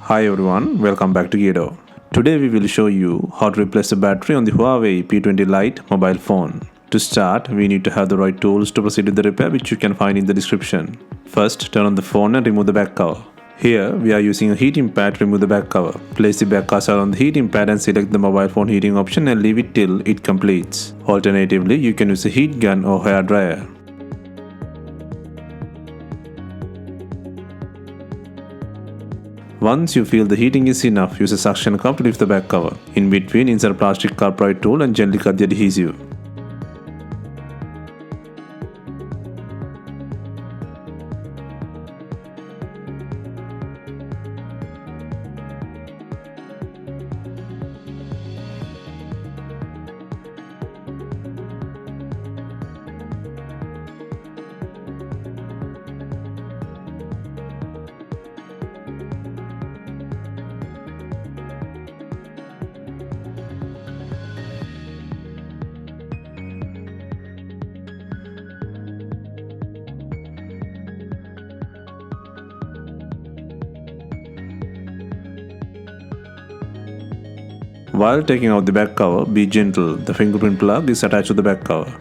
Hi everyone, welcome back to Gedo. Today we will show you how to replace the battery on the Huawei P20 lite mobile phone. To start, we need to have the right tools to proceed with the repair, which you can find in the description. First, turn on the phone and remove the back cover. Here, we are using a heating pad to remove the back cover. Place the back cursor on the heating pad and select the mobile phone heating option and leave it till it completes. Alternatively, you can use a heat gun or hair dryer. Once you feel the heating is enough, use a suction cup to lift the back cover. In between, insert a plastic upright tool and gently cut the adhesive. While taking out the back cover, be gentle. The fingerprint plug is attached to the back cover.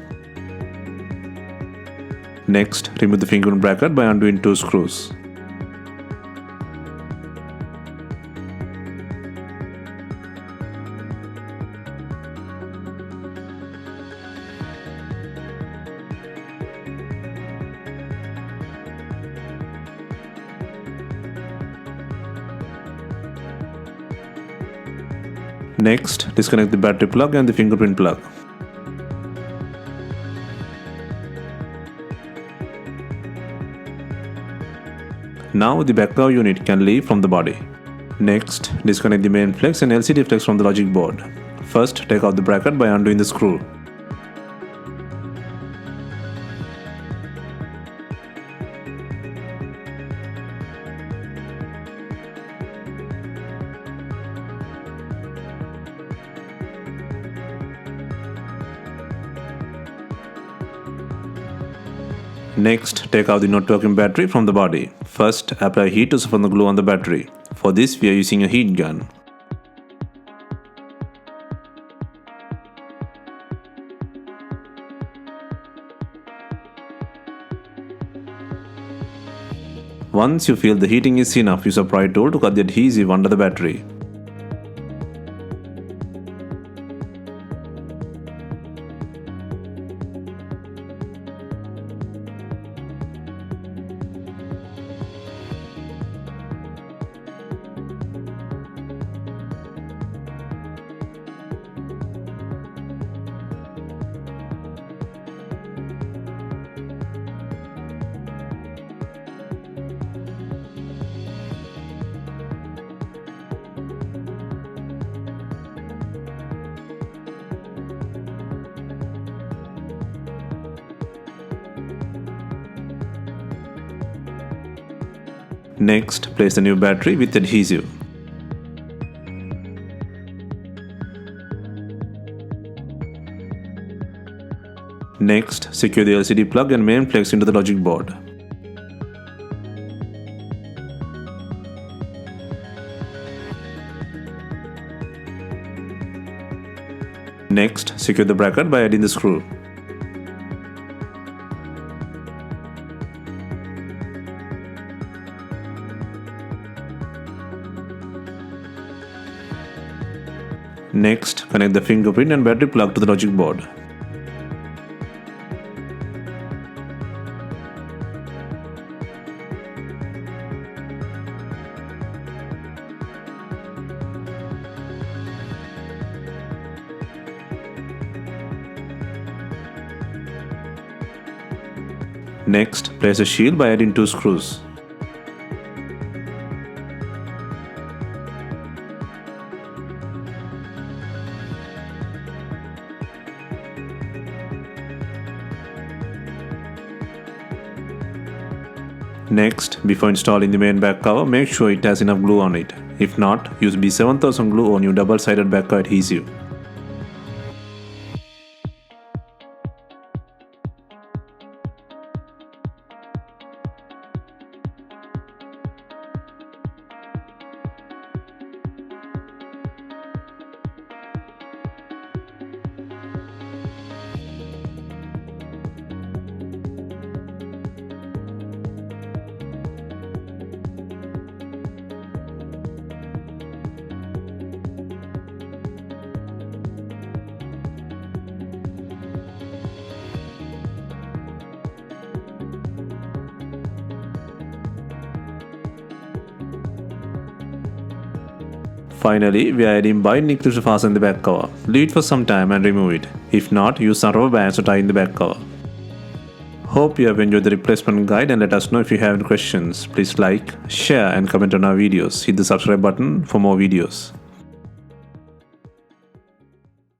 Next, remove the fingerprint bracket by undoing 2 screws. Next, disconnect the battery plug and the fingerprint plug. Now the back cover unit can leave from the body. Next, disconnect the main flex and LCD flex from the logic board. First, take out the bracket by undoing the screw. Next, take out the not working battery from the body. First, apply heat to soften the glue on the battery. For this, we are using a heat gun. Once you feel the heating is enough, use a pry tool to cut the adhesive under the battery. Next, place the new battery with adhesive. Next, secure the LCD plug and main flex into the logic board. Next, secure the bracket by adding the screw. Next, connect the fingerprint and battery plug to the logic board. Next, place a shield by adding 2 screws. Next, before installing the main back cover, make sure it has enough glue on it. If not, use B7000 glue on your double-sided back cover adhesive. Finally, we are adding binding clips to fasten the back cover. Leave it for some time and remove it. If not, use some rubber bands to tie in the back cover. Hope you have enjoyed the replacement guide and let us know if you have any questions. Please like, share and comment on our videos. Hit the subscribe button for more videos.